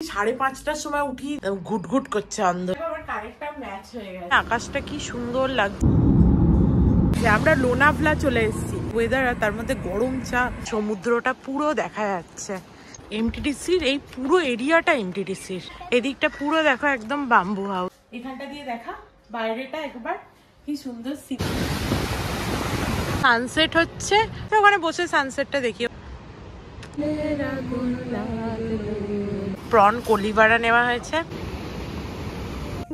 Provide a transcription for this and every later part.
5:30টার সময় উঠি, ঘুটঘুট করছে অন্ধ। কারেন্টটা ম্যাচ হয়ে গেছে, আকাশটা কি সুন্দর লাগছে। আমরা লোনাভলা চলে এসেছি, ওয়েদার আর তার মধ্যে গরম চা, সমুদ্রটা পুরো দেখা যাচ্ছে। এমটিডিসির এই পুরো এরিয়াটা এমটিডিসির, এদিকটা পুরো দেখো একদম বাম্বু হাউস। এখানটা দিয়ে দেখা বাইরেটা একবার কি সুন্দর, সানসেট হচ্ছে, ওখানে বসে সানসেটটা দেখি। প্রন কলিভারা নেওয়া হয়েছে।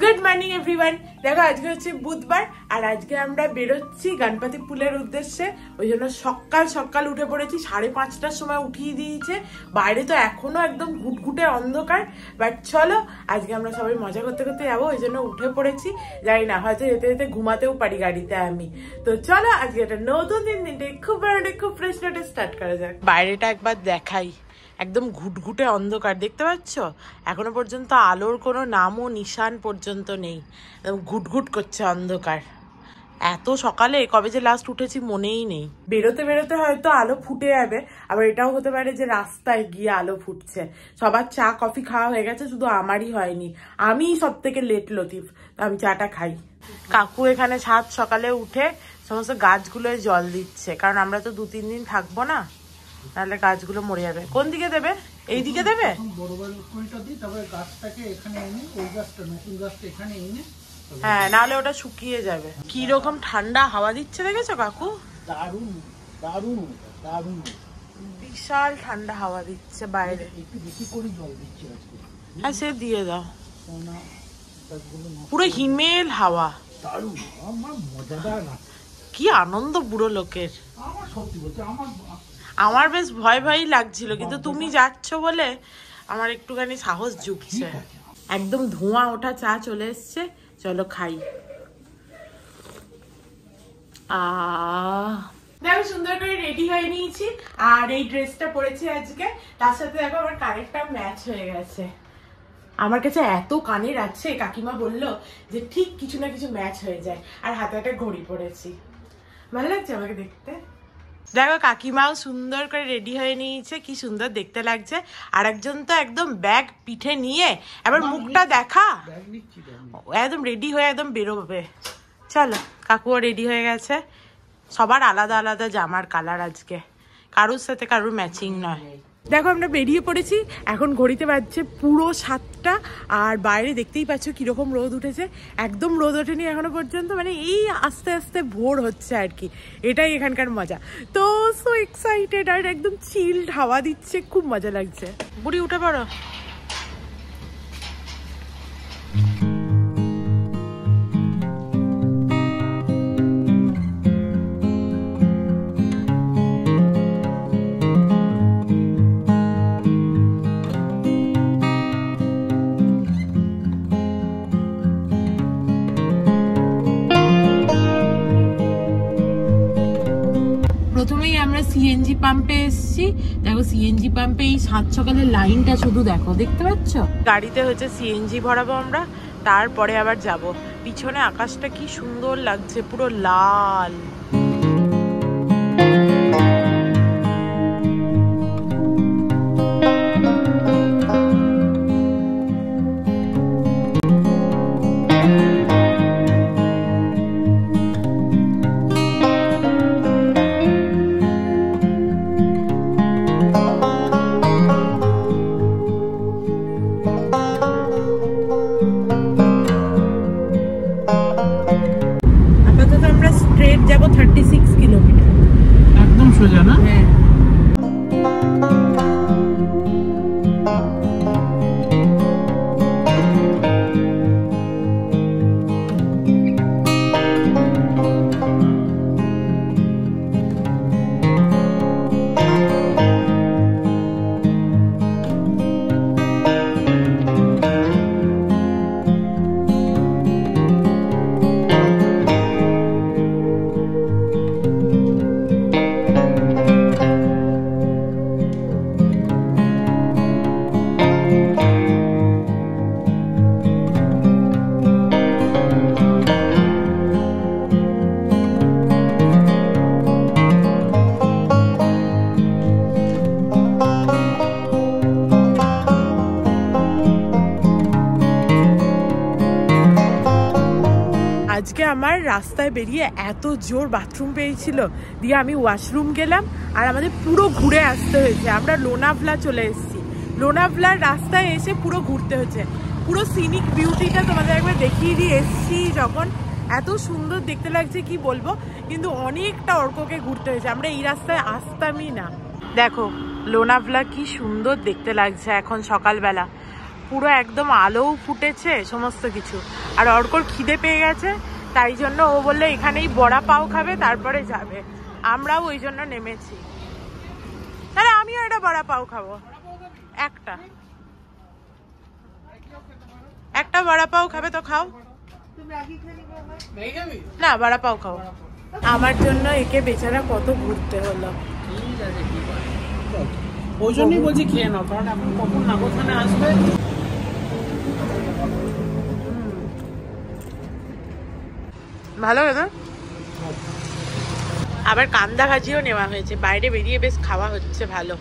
Good morning everyone. দেখো আজকে হচ্ছে বুধবার আর আজকে আমরা বেরোচ্ছি গণপতিপুলের উদ্দেশ্যে। ওই জন্য সকাল সকাল উঠে পড়েছি, 5:30টার সময় উঠিয়ে দিয়েছে। বাইরে তো এখনো একদম ঘুটঘুটে অন্ধকার, বাট চলো আজকে আমরা সবাই মজা করতে করতে যাবো, ওই জন্য উঠে পড়েছি। জানি না, হয়তো যেতে যেতে ঘুমাতেও পারি গাড়িতে আমি। তো চলো আজকে একটা নতুন দিনটা খুব ফ্রেশ নোটে স্টার্ট করা যাক। বাইরেটা একবার দেখাই, একদম ঘুটঘুটে অন্ধকার, দেখতে পাচ্ছ? এখনো পর্যন্ত আলোর কোনো নামও নিশান পর্যন্ত নেই, ঘুটঘুট করছে অন্ধকার। এত সকালে কবে যে লাস্ট উঠেছি মনেই নেই। বেরোতে বেরোতে হয়তো আলো ফুটে যাবে, আবার এটাও হতে পারে যে রাস্তায় গিয়ে আলো ফুটছে। সবার চা কফি খাওয়া হয়ে গেছে, শুধু আমারই হয়নি। আমি সব থেকে লেট লতিফ, তো আমি চাটা খাই। কাকু এখানে সাত সকালে উঠে সমস্ত গাছগুলোয় জল দিচ্ছে, কারণ আমরা তো 2-3 দিন থাকবো না, তাহলে গাছগুলো মরে যাবে। কোন দিকে দেবে? এই দিকে দেবে? হ্যাঁ, নাহলে ওটা শুকিয়ে যাবে। কি রকম ঠান্ডা হাওয়া দিচ্ছে দেখেছো কাকু? দারুণ দারুণ দারুণ, বিশাল ঠান্ডা হাওয়া দিচ্ছে বাইরে। হ্যাঁ, সে দিয়ে দাও। পুরো হিমেল হাওয়া, কি আনন্দ বুড়ো লোকের। আমার বেশ ভয় ভয়ই লাগছিল, কিন্তু তুমি যাচ্ছ বলে আমার একটুখানি সাহস জুগছে। একদম ধোঁয়া ওঠা চা চলে এসছে, চলো খাই। দেখো সুন্দর করে রেডি হয়ে নিয়েছি, আর এই ড্রেসটা পরেছি আজকে, তার সাথে দেখো আমার কানেরটা ম্যাচ হয়ে গেছে। আমার কাছে এত কানের আছে, কাকিমা বললো যে ঠিক কিছু না কিছু ম্যাচ হয়ে যায়। আর হাতে একটা ঘড়ি পরেছি, ভালো লাগছে আমাকে দেখতে। দেখো কাকিমাও সুন্দর করে রেডি হয়ে নিয়েছে, কি সুন্দর দেখতে লাগছে। আর একজন তো একদম ব্যাগ পিঠে নিয়ে, এবার মুখটা দেখা, একদম রেডি হয়ে একদম বেরোবে। চলো, কাকুও রেডি হয়ে গেছে। সবার আলাদা আলাদা জামার কালার আজকে, কারুর সাথে কারুর ম্যাচিং নয়। দেখো আমরা বেরিয়ে পড়েছি, এখন ঘড়িতে বাজছে পুরো 7টা, আর বাইরে দেখতেই পাচ্ছ কিরকম রোদ উঠেছে। একদম রোদ ওঠেনি এখনো পর্যন্ত, মানে এই আস্তে আস্তে ভোর হচ্ছে আর কি, এটাই এখানকার মজা। তো সো এক্সাইটেড, আর একদম চিল্ড হাওয়া দিচ্ছে, খুব মজা লাগছে। বুড়ি উঠে পড়ো। প্রথমেই আমরা সিএনজি পাম্পে এসেছি। দেখো সিএনজি পাম্পে এই 7 সকালের লাইনটা শুধু দেখো, দেখতে পাচ্ছ? গাড়িতে হচ্ছে সিএনজি ভরাবো আমরা, তারপরে আবার যাব। পিছনে আকাশটা কি সুন্দর লাগছে, পুরো লাল। আজকে আমার রাস্তায় বেরিয়ে এত জোর বাথরুম পেয়েছিল, দিয়ে আমি ওয়াশরুম গেলাম আর আমাদের পুরো ঘুরে আসতে হয়েছে। আমরা লোনাভলা চলে এসেছি, লোনাভলার রাস্তায় এসে পুরো ঘুরতে হয়েছে। পুরো সিনিক বিউটিটা তোমাদের একবার দেখিয়ে দিয়ে এসছি যখন, এত সুন্দর দেখতে লাগছে কি বলবো, কিন্তু অনেকটা অর্ককে ঘুরতে হয়েছে, আমরা এই রাস্তায় আসতামই না। দেখো লোনাভলা কি সুন্দর দেখতে লাগছে এখন সকালবেলা, পুরো একদম আলোও ফুটেছে সমস্ত কিছু। আর অর্কর খিদে পেয়ে গেছে, তাই জন্য ও বললে এখানেই বড়া পাও খাবে তারপরে যাবে। আমরাও ওই জন্য নেমেছি। তাহলে আমিও এটা বড়া পাও খাবো, একটা বড়া পাও খাবে তো খাও না, বড়া পাও খাও। আমার জন্য একে বেচারা কত ঘুরতে হলো, ওই জন্যই বলছি খেয়ে নাও, কারণ এখন কখন না কোথানে আসবে। ভালো না? আবার কান্দা ভাজিও নেওয়া হয়েছে, বাইরে বেরিয়ে বেশ খাওয়া হচ্ছে ভালো।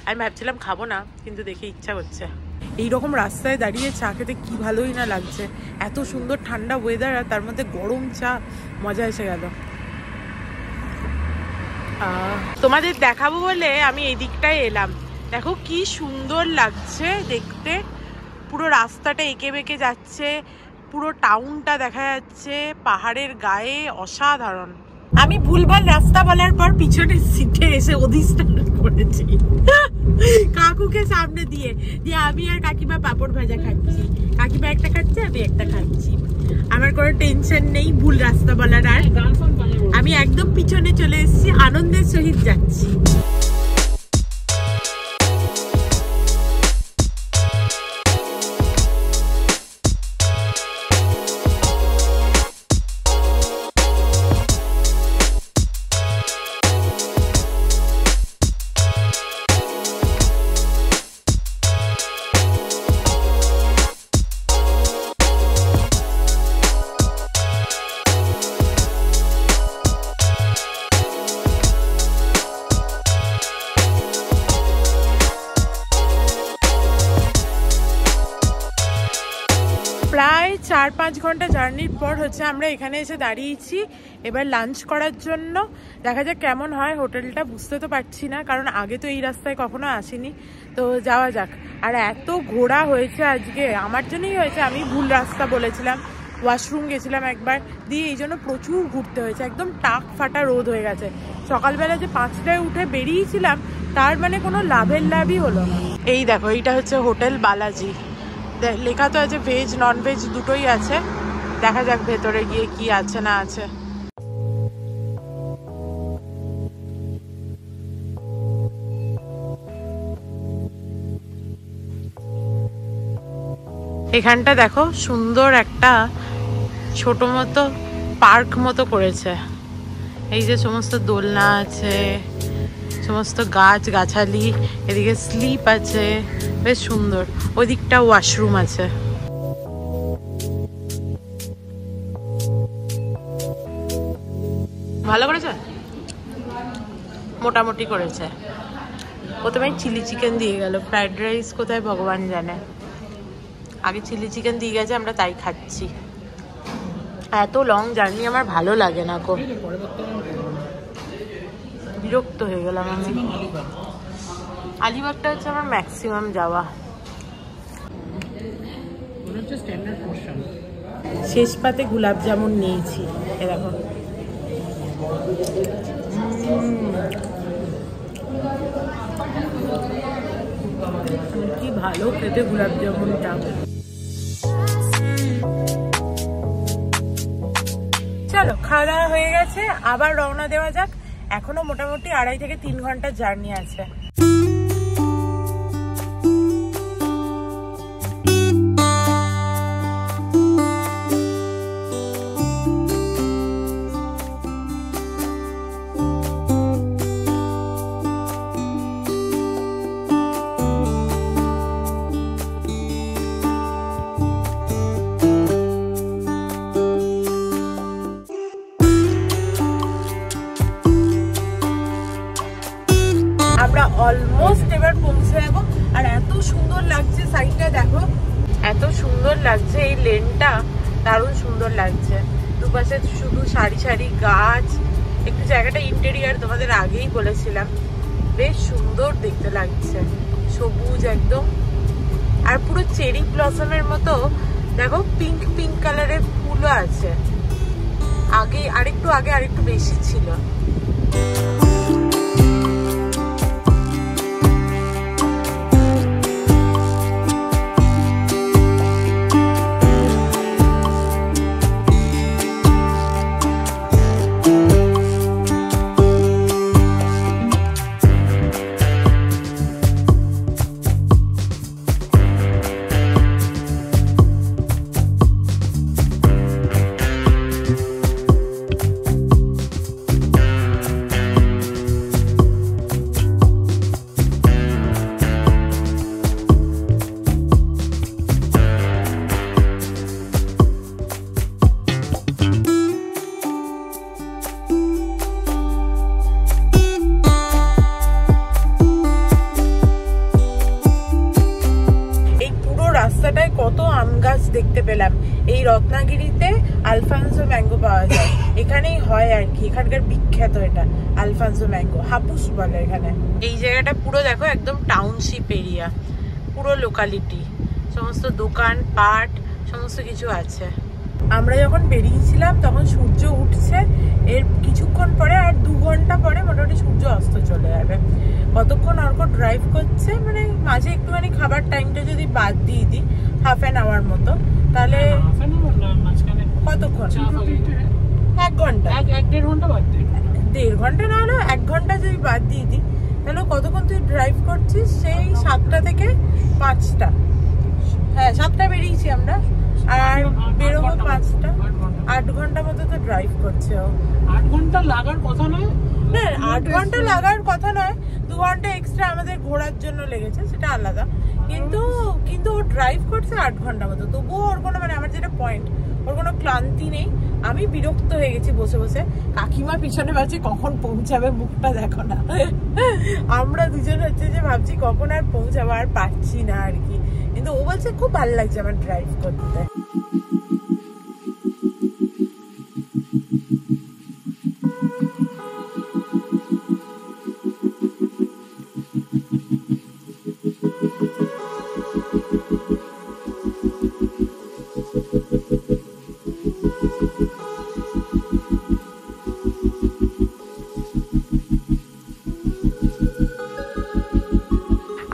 আমি ভাবছিলাম খাবো না, কিন্তু দেখে ইচ্ছা হচ্ছে। এইরকম রাস্তায় দাঁড়িয়ে চা খেতে কি ভালোই না লাগছে, এত সুন্দর ঠান্ডা ওয়েদার আর তার মধ্যে গরম চা, মজা এসে গেল। তোমাদের দেখাবো বলে আমি এই দিকটায় এলাম, দেখো কি সুন্দর লাগছে দেখতে, পুরো রাস্তাটা এঁকে বেঁকে যাচ্ছে, পুরো টাউনটা দেখা যাচ্ছে পাহাড়ের গায়ে, অসাধারণ। আমি ভুলভাল রাস্তা বলার পর পিছনের সিটে এসে অধিষ্ঠান করেছি কাকুকে সামনে দিয়ে দিয়ে আমি আর কাকিমা পাপড় ভাজা খাচ্ছি, কাকিমা একটা খাচ্ছে আমি একটা খাচ্ছি। আমার কোনো টেনশন নেই ভুল রাস্তা বলার, আর আমি একদম পিছনে চলে এসেছি, আনন্দের সহিত যাচ্ছি। প্রায় 4-5 ঘন্টা জার্নির পর হচ্ছে আমরা এখানে এসে দাঁড়িয়েছি এবার লাঞ্চ করার জন্য। দেখা যাক কেমন হয় হোটেলটা, বুঝতে তো পারছি না, কারণ আগে তো এই রাস্তায় কখনো আসিনি। তো যাওয়া যাক। আর এত ঘোরা হয়েছে আজকে, আমার জন্যই হয়েছে, আমি ভুল রাস্তা বলেছিলাম, ওয়াশরুম গেছিলাম একবার, দিয়ে এই জন্য প্রচুর ঘুরতে হয়েছে, একদম টাক ফাটা রোদ হয়ে গেছে। সকালবেলা যে 5টায় উঠে বেরিয়েছিলাম তার মানে কোনো লাভই হলো না। এই দেখো এইটা হচ্ছে হোটেল বালাজি, লেখা তো আছে ভেজ নন ভেজ দুটোই আছে, দেখা যাক ভেতরে গিয়ে কি আছে না আছে। এখানটা দেখো সুন্দর একটা ছোট মতো পার্ক মতো করেছে, এই যে সমস্ত দোলনা আছে, সমস্ত গাছ গাছালি, এদিকে স্লিপ আছে, বেশ সুন্দর। ওই দিকটা ওয়াশরুম আছে। ভালো করেছে, মোটামুটি করেছে। প্রথমে চিলি চিকেন দিয়ে গেল, ফ্রাইড রাইস কোথায় ভগবান জানে, আগে চিলি চিকেন দিয়ে গেছে, আমরা তাই খাচ্ছি। এত লং জার্নি আমার ভালো লাগে না, খুব বিরক্ত হয়ে গেলাম আমি। আলিবাগটা হচ্ছে আমার ম্যাক্সিমাম যাওয়া। শেষ পাতে গোলাপ জামুন নিয়েছি, এরকম কি ভালো খেতে গোলাপ জামুনটা। চলো খাওয়া দাওয়া হয়ে গেছে, আবার রওনা দেওয়া যাক। এখনো মোটামুটি 2.5 থেকে 3 ঘন্টা জার্নি আছে। আমরা অলমোস্ট এবার পৌঁছে যাবো। আর এত সুন্দর লাগছে সাইডটা দেখো, এত সুন্দর লাগছে এই লেনটা, দারুণ সুন্দর লাগছে। দুপাশে শুধু সারি সারি গাছ, একটু জায়গাটা ইন্টেরিয়ার তোমাদের আগেই বলেছিলাম, বেশ সুন্দর দেখতে লাগছে, সবুজ একদম। আর পুরো চেরি ব্লসমের মতো দেখো পিঙ্ক পিঙ্ক কালারের ফুলও আছে। আগে আরেকটু বেশি ছিল। কত আম গাছ দেখতে পেলাম। এই রত্নাগিরিতে আলফানসো ম্যাঙ্গো পাওয়া যায়, এখানেই হয় আর কি, এখানকার বিখ্যাত এটা আলফানসো ম্যাঙ্গো, হাপুস বলে এখানে। এই জায়গাটা পুরো দেখো একদম টাউনশিপ এরিয়া, পুরো লোকালিটি, সমস্ত দোকান পাট সমস্ত কিছু আছে। আমরা যখন বেরিয়েছিলাম তখন সূর্য উঠছে, এর কিছুক্ষণ পরে আর 2 ঘন্টা পরে মোটামুটি সূর্য অস্ত চলে যাবে। কতক্ষণ অর্ক ড্রাইভ করছে, মানে মাঝে একটুখানি খাবার টাইমটা যদি বাদ দিয়ে দিই হাফ অ্যান আওয়ার মতো, তাহলে কতক্ষণ, 1 ঘন্টা 1-1.5 ঘন্টা বাদ দিই, 1.5 ঘন্টা না হলেও 1 ঘন্টা যদি বাদ দিয়ে দিই, তাহলে কতক্ষণ তুই ড্রাইভ করছিস? সেই 7টা থেকে 5টা, হ্যাঁ 7টা বেরিয়েছি আমরা, আর বেরোবো 5টা, 8 ঘন্টা মতো তো ড্রাইভ করছে ও। 8 ঘন্টা লাগার কথা নয়, না 8 ঘন্টা লাগার কথা নয়, 2 ঘন্টা এক্সট্রা আমাদের ঘোরার জন্য লেগেছে, সেটা আলাদা, কিন্তু ও ড্রাইভ করছে 8 ঘন্টা মতো, তবুও ওর কোনো, মানে আমার যেটা পয়েন্ট, ওর কোনো ক্লান্তি নেই। আমি বিরক্ত হয়ে গেছি বসে বসে, কাকিমা পিছনে ভাবছি কখন পৌঁছাবে, মুখটা দেখো না। আমরা দুজন হচ্ছে যে ভাবছি কখন আর পৌঁছাবো, আর পাচ্ছি না আর কি, কিন্তু ও বলছে খুব ভালো লাগছে আমার ড্রাইভ করতে।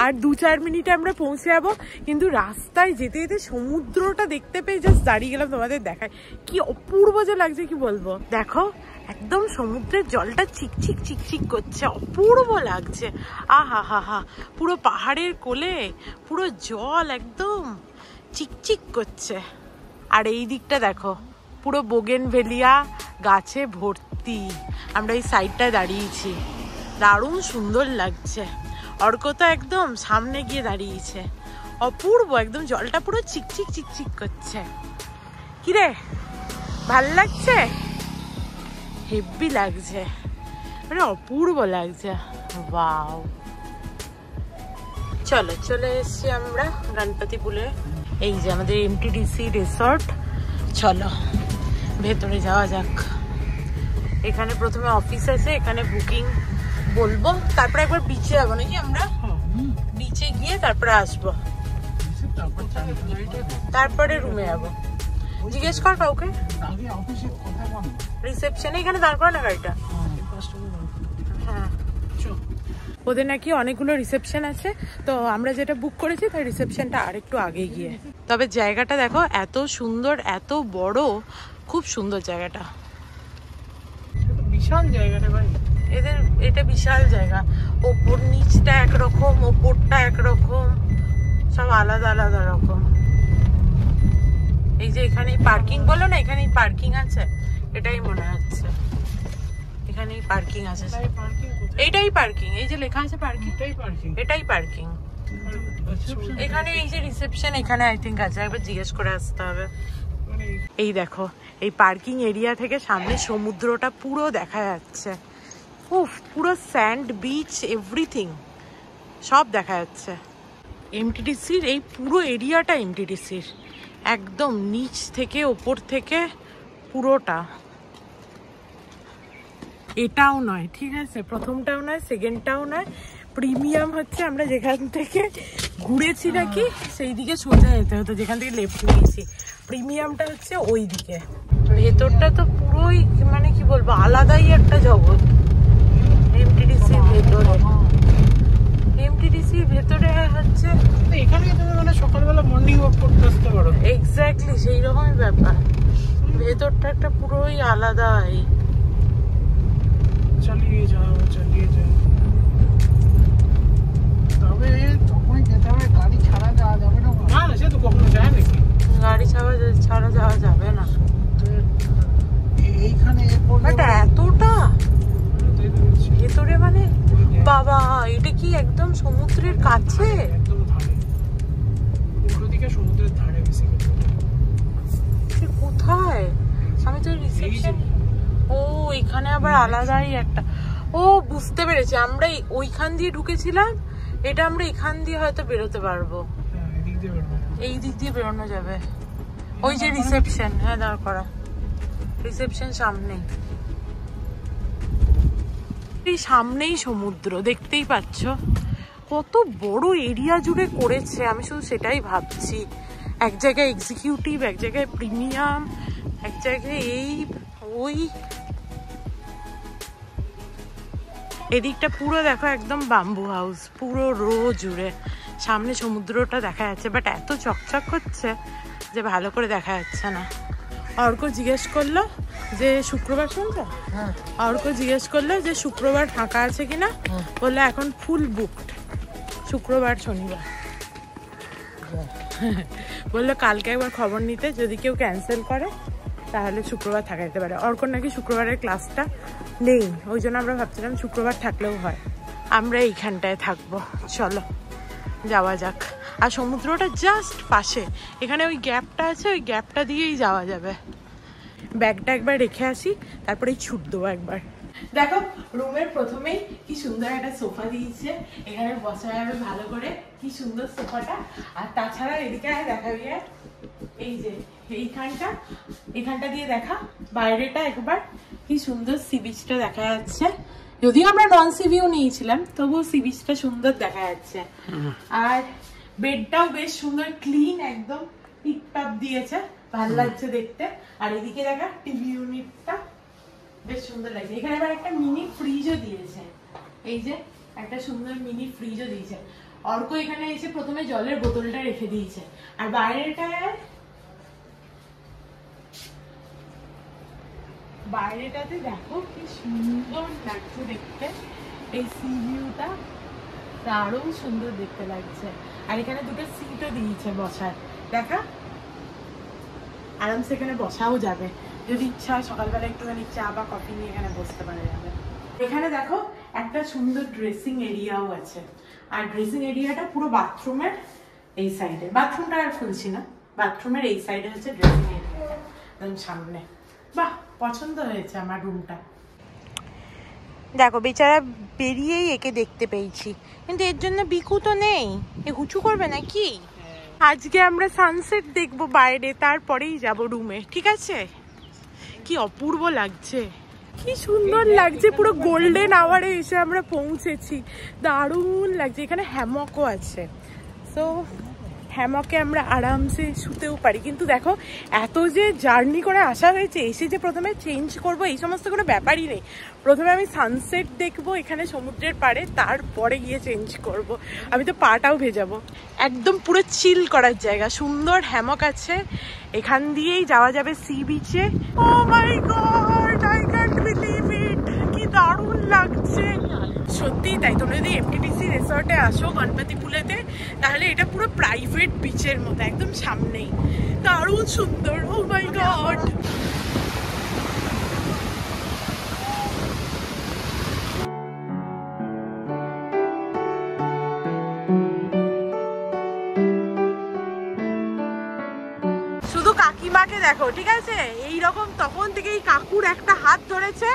আর 2-4 মিনিটে আমরা পৌঁছে যাবো, কিন্তু রাস্তায় যেতে যেতে সমুদ্রটা দেখতে পেয়ে জাস্ট দাঁড়িয়ে গেলাম। তোমাদের দেখায় কি অপূর্ব যে লাগছে, কি বলবো, দেখো একদম সমুদ্রের জলটা চিকচিক চিকচিক করছে, অপূর্ব লাগছে। আহা হা হা, পুরো পাহাড়ের কোলে পুরো জল একদম চিকচিক করছে। আর এই দিকটা দেখো পুরো বোগেনভেলিয়া গাছে ভর্তি, আমরা এই সাইডটায় দাঁড়িয়েছি, দারুণ সুন্দর লাগছে। অর্ক তো একদম সামনে গিয়ে দাঁড়িয়েছে, অপূর্ব একদম, জলটা পুরো চিকচিক চিকচিক করছে। কিরে ভাল লাগছে? হেভি লাগছে, মানে অপূর্ব লাগছে, ওয়াও। চলো চলে এসছি আমরা গণপতিপুলে, এই যে আমাদের এমটিডিসি রিসর্ট। চলো ভেতরে যাওয়া যাক। এখানে প্রথমে অফিস আছে, এখানে বুকিং বলবো, তারপরে একবার বিচে যাবো নাকি আমরা, বিচে গিয়ে তারপরে আসবো, তারপরে রুমে যাবো। জিজ্ঞেস কর কাউকে, রিসেপশনে এখানে দাঁড় করা না গাড়িটা। হ্যাঁ ওদের নাকি অনেকগুলো রিসেপশন আছে, তো আমরা যেটা বুক করেছি তার রিসেপশনটা আরেকটু আগে গিয়ে। তবে জায়গাটা দেখো এত সুন্দর, এত বড়, খুব সুন্দর জায়গাটা, বিশাল জায়গাটা ভাই এদের, এটা বিশাল জায়গা, ওপর নিচটা একরকম, ওপরটা একরকম, সব আলাদা আলাদা রকম। এই যে এখানে পার্কিং বলো না, এখানে পার্কিং আছে, এটাই মনে হচ্ছে এখানেই পার্কিং আছে, এইটাই পার্কিং, এই যে লেখা আছে পার্কিং, এটাই পার্কিং। এখানে এই যে রিসেপশন, এখানে আই থিঙ্ক আছে, একবার জিজ্ঞেস করে আসতে হবে। এই দেখো এই পার্কিং এরিয়া থেকে সামনে সমুদ্রটা পুরো দেখা যাচ্ছে, উফ, পুরো স্যান্ড বিচ এভরিথিং সব দেখা যাচ্ছে। এমটিডিসির এই পুরো এরিয়াটা এমটিডিসির, একদম নিচ থেকে ওপর থেকে পুরোটা। এটাও নয়, ঠিক আছে, প্রথমটাও নয়, সেকেন্ডটাও নয়, প্রিমিয়াম হচ্ছে আমরা যেখান থেকে ঘুরেছি নাকি সেই দিকে সোজা যেতে হতো, যেখান থেকে লেফট নিয়েছি। প্রিমিয়ামটা হচ্ছে ওই দিকে। ভেতরটা তো পুরোই মানে কি বলবো, আলাদাই একটা জগৎ। এমটিডিসির ভেতরে, এমটিডিসির ভেতরে হচ্ছে এখানে তুমি মানে সকালবেলা মর্নিং ওয়াক করতে আসতে পারো। এক্স্যাক্টলি সেই রকমই ব্যাপার। ভেতরটা একটা পুরোই আলাদাই। চালিয়ে যাও চালিয়ে যাও। তবে তখনই যেতে হবে, গাড়ি ছাড়া যাওয়া যাবে না। না না, সে তো কখনো যায় নাকি, গাড়ি ছাড়া যাওয়া যাবে না এইখানে। এতটা ভেতরে মানে বাবা, এটা কি একদম সমুদ্রের কাছে? একদম ধারে, উল্টো দিকে সমুদ্রের ধারে বেসিক্যালি। কোথায়? আমি তো রিসেপশন। ও এখানে আবার আলাদাই একটা। ও বুঝতে পেরেছি, আমরা ওইখান দিয়ে ঢুকেছিলাম, এটা আমরা এখান দিয়ে হয়তো বেরোতে পারবো। এই দিক দিয়ে বেরোনো যাবে। ওই যে রিসেপশন, হ্যাঁ দাঁড় করা, রিসেপশন সামনেই। এই সামনেই সমুদ্র, দেখতেই পাচ্ছ কত বড় এরিয়া জুড়ে করেছে। আমি শুধু সেটাই ভাবছি, এক জায়গায় এক্সিকিউটিভ, এক জায়গায় প্রিমিয়াম, এক জায়গায় এই ওই। এদিকটা পুরো দেখো একদম বাম্বু হাউস, পুরো রো জুড়ে। সামনে সমুদ্রটা দেখা যাচ্ছে, বাট এত চকচক করছে যে ভালো করে দেখা যাচ্ছে না। অর্ক জিজ্ঞেস করলো যে শুক্রবার, শুনছো? অর্ক জিজ্ঞেস করলো যে শুক্রবার ফাঁকা আছে কিনা, বললো এখন ফুল বুকড, শুক্রবার শনিবার। বললো কালকে একবার খবর নিতে, যদি কেউ ক্যান্সেল করে তাহলে শুক্রবার থাকা যেতে পারে। অর্কর নাকি শুক্রবারের ক্লাসটা নেই, ওই জন্য আমরা ভাবছিলাম শুক্রবার থাকলেও হয়। আমরা এইখানটায় থাকবো, চলো যাওয়া যাক। আর সমুদ্রটা জাস্ট পাশে, এখানে ওই গ্যাপটা আছে, ওই গ্যাপটা দিয়েই যাওয়া যাবে। ব্যাগটা একবার রেখে আসি, তারপরেই ছুট দেবো একবার। দেখো রুমের প্রথমেই কি সুন্দর একটা সোফা দিয়েছে, এখানে বসা যাবে ভালো করে, কি সুন্দর সোফাটা। আর তাছাড়া এদিকে দেখাবি, এই যে এখানটা দিয়ে দেখা বাইরেটা একবার, কি সুন্দর সি বিচটা দেখা যাচ্ছে। যদিও আমরা নন সি ভিউ নিয়েছিলাম, তবুও সি বিচটা সুন্দর দেখা যাচ্ছে। আর বেডটাও বেশ সুন্দর ক্লিন, একদম টিপটপ দিয়েছে, ভালো লাগছে দেখতে। আর এদিকে দেখা টিভি ইউনিটটা বেশ সুন্দর লাগছে। এখানে আবার একটা মিনি ফ্রিজও দিয়েছে, এই যে একটা সুন্দর মিনি ফ্রিজও দিয়েছে। অর্ক এখানে এসে প্রথমে জলের বোতলটা রেখে দিয়েছে। আর বাইরেটাতে দেখো কি সুন্দর লাগছে দেখতে, এই সি ভিউটা দারুণ সুন্দর দেখতে লাগছে। আর এখানে দুটো সিটও দিয়েছে বসার, দেখা আরামসে এখানে বসাও যাবে, যদি ইচ্ছা হয় সকালবেলা একটুখানি চা বা কফি নিয়ে এখানে বসতে পারা যাবে। এখানে দেখো একটা সুন্দর ড্রেসিং এরিয়াও আছে। আর ড্রেসিং এরিয়াটা পুরো বাথরুমের এই সাইডে, বাথরুমটা আর খুলছি না, বাথরুমের এই সাইডে হচ্ছে ড্রেসিং এরিয়াটা একদম সামনে। বাহ, পছন্দ হয়েছে আমার রুমটা। দেখো বেচারা বেরিয়েই একে দেখতে পেয়েছি, কিন্তু এর জন্য বিকু তো নেই, এ হুচু করবে নাকি? আজকে আমরা সানসেট দেখবো বাইরে, তারপরেই যাব রুমে, ঠিক আছে? কি অপূর্ব লাগছে, কি সুন্দর লাগছে, পুরো গোল্ডেন আওয়ারে এসে আমরা পৌঁছেছি, দারুণ লাগছে। এখানে হ্যামকও আছে, সো হ্যামকে আমরা আরামসে শুতেও পারি। কিন্তু দেখো এত যে জার্নি করে আসা হয়েছে, এসে যে প্রথমে চেঞ্জ করব এই সমস্ত কোনো ব্যাপারই নেই। প্রথমে আমি সানসেট দেখবো এখানে সমুদ্রের পাড়ে, তারপরে গিয়ে চেঞ্জ করব। আমি তো পাটাও ভেজাবো। একদম পুরো চিল করার জায়গা, সুন্দর হ্যামক আছে, এখান দিয়েই যাওয়া যাবে সি বিচে। Oh my God, I can't believe it, কি দারুণ লাগছে সত্যি। তাই তোমরা যদি এমটিডিসি রিসর্টে আসো গণপতিপুলেতে, তাহলে এটা পুরো প্রাইভেট বিচের মতো, একদম সামনেই, দারুণ সুন্দর। ও মাই গড, শুধু কাকিমাকে দেখো, ঠিক আছে? এইরকম তখন থেকে এই কাকুর একটা হাত ধরেছে,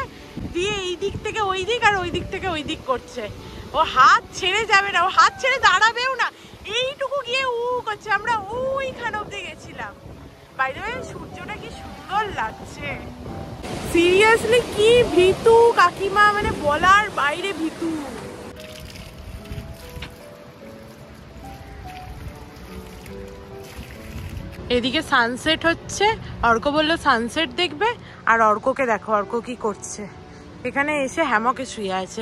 দিয়ে এই দিক থেকে ওই দিক আর ওই দিক থেকে ওই দিক করছে। ও হাত ছেড়ে যাবে না, ও হাত ছেড়ে দাঁড়াবেও না, এইটুকু গিয়ে উ করছে। আমরা ওইখানে অব্দি গেছিলাম, বাইরে সূর্যটা কি সুন্দর লাগছে। সিরিয়াসলি কি ভীতু কাকিমা, মানে বলার বাইরে ভীতু। এদিকে সানসেট হচ্ছে, অর্ক বললো সানসেট দেখবে, আর অর্ককে দেখো অর্ক কি করছে, এখানে এসে হ্যামকে শুয়ে আছে।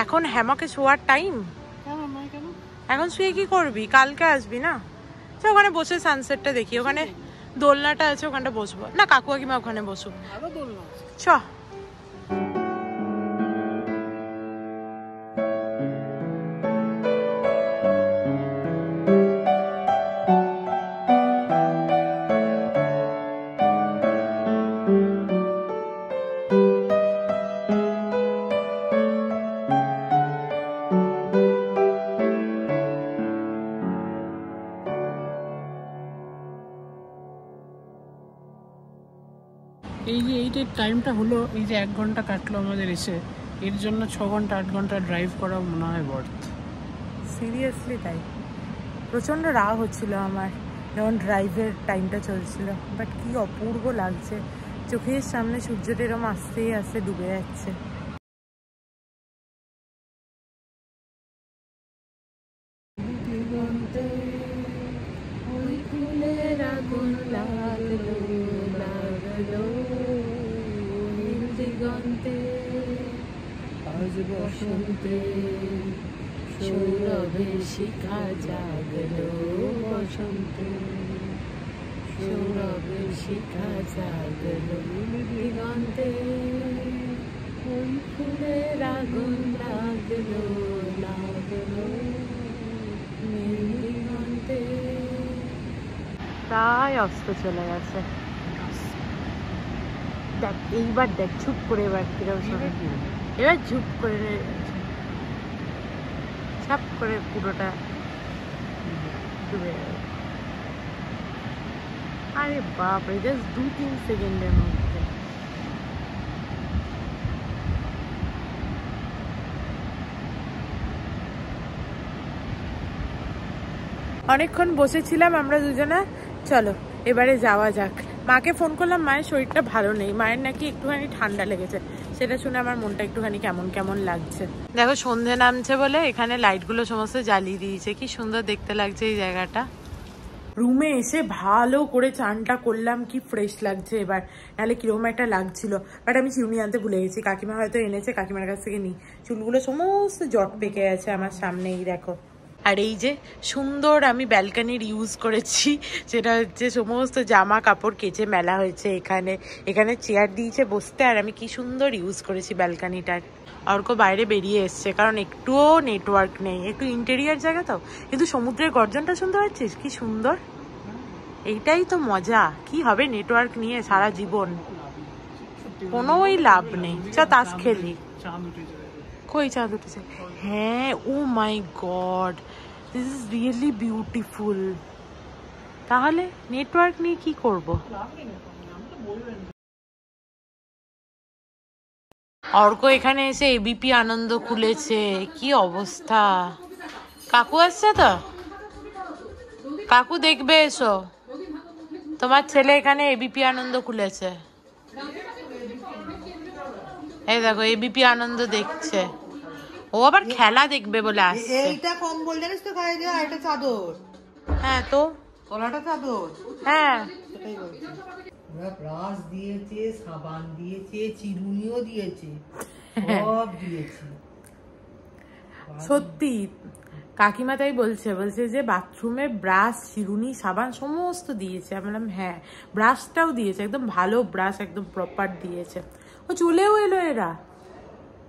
এখন হ্যামকে শোয়ার টাইম? এখন শুয়ে কি করবি, কালকে আসবি না? তো ওখানে বসে সানসেটটা দেখি, ওখানে দোলনাটা আছে, ওখানটা বসবো না, কাকু কাকিমা ওখানে বসুক। চ এই যে এই যে টাইমটা হলো, এই যে 1 ঘন্টা কাটলো আমাদের এসে, এর জন্য 6 ঘন্টা 8 ঘন্টা ড্রাইভ করা মনে হয় বর্থ। সিরিয়াসলি তাই, প্রচণ্ড রাগ হচ্ছিল আমার যখন ড্রাইভের টাইমটা চলছিল, বাট কি অপূর্ব লাগছে, চোখের সামনে সূর্যটা এরকম আস্তে আস্তে ডুবে যাচ্ছে। আজ বসন্তে সৌরভের শিখা জাগলো, বসন্তে সৌরভের শিখা জাগলো, দিগন্তে ওই ফুলের আগুন লাগলো, লাগলো দিগন্তে। প্রায় অস্ত চলে গেছে, দেখ এইবার দেখ ঝুপ করে, এবার কিরকম শোনে, এবার ঝুপ করে ছাপ করে পুরোটা ডুবে যাবে। আরে বাপরে, জাস্ট 2-3 সেকেন্ডের মধ্যে। অনেকক্ষণ বসেছিলাম আমরা দুজনা, চলো এবারে যাওয়া যাক। মাকে ফোন করলাম, মায়ের শরীরটা ভালো নেই, মায়ের নাকি একটুখানি ঠান্ডা লেগেছে, সেটা শুনে আমার মনটা একটুখানি কেমন কেমন লাগছে। দেখো সন্ধে নামছে বলে এখানে লাইটগুলো সমস্ত জ্বালিয়ে দিয়েছে, কি সুন্দর দেখতে লাগছে এই জায়গাটা। রুমে এসে ভালো করে চানটা করলাম, কি ফ্রেশ লাগছে এবার, নাহলে কিরকম একটা লাগছিল। বাট আমি চিরুনি আনতে ভুলে গেছি, কাকিমা হয়তো এনেছে, কাকিমার কাছ থেকে নিই। চুলগুলো সমস্ত জট পেকে আছে আমার সামনেই দেখো। আর এই যে সুন্দর আমি ব্যালকানির ইউজ করেছি, যেটা হচ্ছে সমস্ত জামা কাপড় কেচে মেলা হয়েছে এখানে, এখানে চেয়ার দিয়েছে বসতে, আর আমি কি সুন্দর ইউজ করেছি ব্যালকানিটার। অর্ক বাইরে বেরিয়ে এসছে, কারণ একটুও নেটওয়ার্ক নেই, একটু ইন্টেরিয়ার জায়গা তো, কিন্তু সমুদ্রের গর্জনটা শুনতে পাচ্ছিস কি সুন্দর, এইটাই তো মজা। কি হবে নেটওয়ার্ক নিয়ে সারা জীবন, কোনোই লাভ নেই। চ তাস খেলি, কই চাঁদ উঠেছে, হ্যাঁ oh my God, this is really beautiful. তাহলে নেটওয়ার্ক নিয়ে কি করব? অর্ক এখানে এসে এবিপি আনন্দ খুলেছে, কি অবস্থা। কাকু আসছে তো, কাকু দেখবে এসো, তোমার ছেলে এখানে এবিপি আনন্দ খুলেছে, এই দেখো এবিপি আনন্দ দেখছে, ও আবার খেলা দেখবে বলে আসছে। এইটা কম্বল জানিস তো গায়ে দেওয়া, এটা চাদর। হ্যাঁ তো কলাটা চাদর, হ্যাঁ সেটাই বলছি। ওরা ব্রাশ দিয়েছে, সাবান দিয়েছে, চিরুনিও দিয়েছে, সব দিয়েছে। সত্যি কাকিমা তাই বলছে, বলছে যে বাথরুমে ব্রাশ, চিরুনি, সাবান সমস্ত দিয়েছে। আমি বললাম হ্যাঁ, ব্রাশটাও দিয়েছে, একদম ভালো ব্রাশ, একদম প্রপার দিয়েছে। ও চলেও এলো এরা,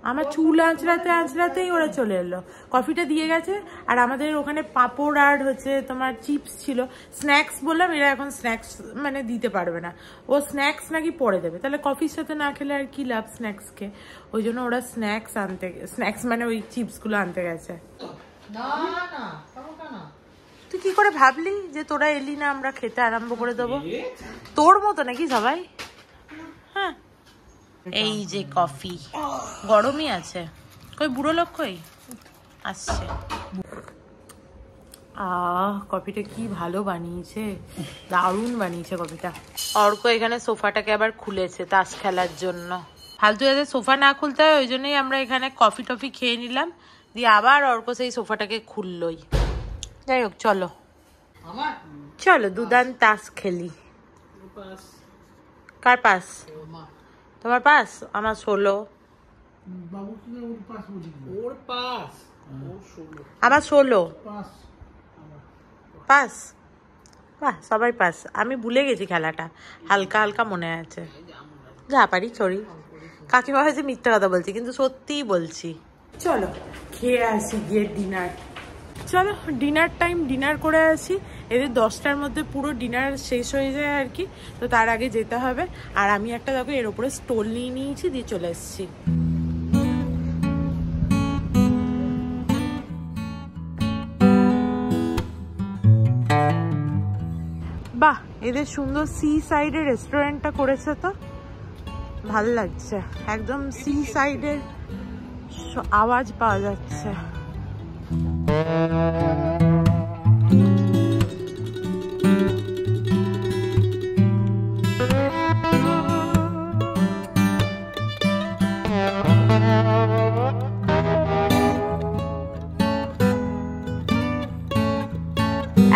আমার চুল আঁচড়াতে আঁচড়াতেই ওরা চলে এলো। কফিটা দিয়ে গেছে, আর আমাদের ওখানে পাঁপড় আর হচ্ছে তোমার চিপস ছিল, স্ন্যাক্স বললাম, এরা এখন স্ন্যাক্স মানে দিতে পারবে না, ও স্ন্যাক্স নাকি পরে দেবে, তাহলে কফির সাথে না খেলে আর কি লাভ স্ন্যাক্সকে, ওই জন্য ওরা স্ন্যাক্স মানে ওই চিপসগুলো আনতে গেছে। তুই কি করে ভাবলি যে তোরা এলি না আমরা খেতে আরম্ভ করে দেবো? তোর মতো নাকি সবাই? হ্যাঁ, এই যে কফি গরমই আছে, কই বুড়ো লোক কই আসছে? কফিটা কি ভালো বানিয়েছে, দারুণ বানিয়েছে কফিটা। অর্ক এখানে সোফাটাকে আবার খুলেছে তাস খেলার জন্য। ফালতু যাতে সোফা না খুলতে হয় ওই জন্যই আমরা এখানে কফি টফি খেয়ে নিলাম, দিয়ে আবার অর্ক সেই সোফাটাকে খুললই। যাই হোক চলো চলো দুদান তাস খেলি। কার পাস? তোমার পাস? আমার 16। আমার 16 পাস। বাহ সবাই পাস। আমি ভুলে গেছি খেলাটা, হালকা হালকা মনে আছে। যা পারি সরি, কাকিমা হয়েছে মিথ্যা কথা বলছি কিন্তু সত্যিই বলছি। চলো খেয়ে আসি গিয়ে ডিনার। চলো ডিনার টাইম, ডিনার করে আসি। এদের 10টার মধ্যে পুরো ডিনার শেষ হয়ে যায় আর কি, তো তার আগে যেতে হবে। আর আমি একটা দেখো এর উপরে স্টোল নিয়ে নিয়েছি, দিয়ে চলে এসেছি। বাহ এদের সুন্দর সি সাইডের রেস্টুরেন্টটা করেছে, তো ভাল লাগছে। একদম সি সাইডের আওয়াজ পাওয়া যাচ্ছে।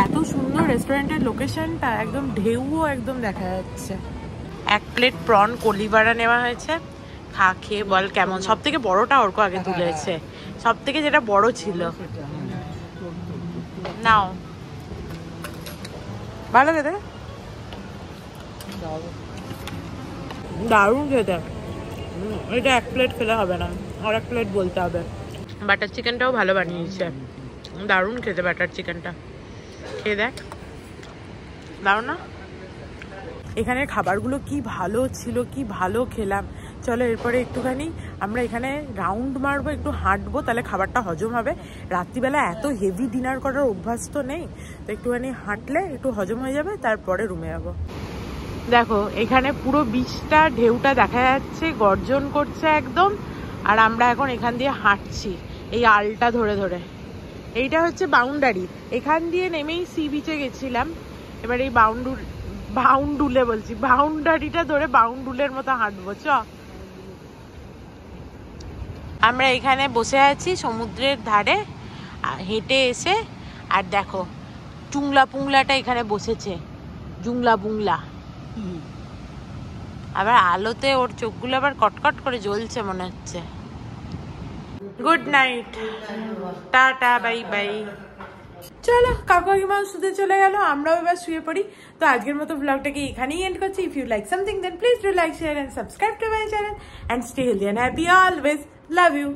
এত সুন্দর রেস্টুরেন্টের লোকেশনটা, একদম ঢেউও একদম দেখা যাচ্ছে। 1 প্লেট প্রন কলিবাড়া নেওয়া হয়েছে। খা খেয়ে বল কেমন। সব থেকে বড়টা অর্ক আগে তুলেছে, সব থেকে যেটা বড় ছিল। নাও ভালো খেতে, দারুণ খেতে। এটা 1 প্লেট খেলে হবে না, আর 1 প্লেট বলতে হবে। বাটার চিকেনটাও ভালো বানিয়েছে, দারুণ খেতে বাটার চিকেনটা। খেয়ে দেখ, দারুণ না? এখানে খাবারগুলো কি ভালো ছিল, কি ভালো খেলাম। চলো এরপরে একটুখানি আমরা এখানে রাউন্ড মারবো, একটু হাঁটবো, তাহলে খাবারটা হজম হবে। রাত্রিবেলা এত হেভি ডিনার করার অভ্যাস তো নেই, তো একটুখানি হাঁটলে একটু হজম হয়ে যাবে, তারপরে রুমে যাবো। দেখো এখানে পুরো বিচটা ঢেউটা দেখা যাচ্ছে, গর্জন করছে একদম। আর আমরা এখন এখান দিয়ে হাঁটছি এই আলটা ধরে ধরে। এইটা হচ্ছে বাউন্ডারি, এখান দিয়ে নেমেই সি বিচে গেছিলাম। এবার এই বাউন্ডারিটা ধরে বাউন্ডুলের মতো হাঁটবো। চ আমরা এখানে বসে আছি সমুদ্রের ধারে হেঁটে এসে। আর দেখো চুংলা পুংলাটা এখানে বসেছে, জুংলা বুংলা। আবার আলোতে ওর চোখগুলো আবার কটকট করে জ্বলছে মনে হচ্ছে। Good night, tata, bye bye. চলো কাকু কাকিমা শুতে চলে গেল, আমরাও এবার শুয়ে পড়ি। তো আজকের মতো ব্লগটাকে এখানেই এন্ড করছি। If you like something then please do like, share and subscribe to my channel and stay healthy and happy always. Love you,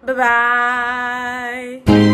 bye by.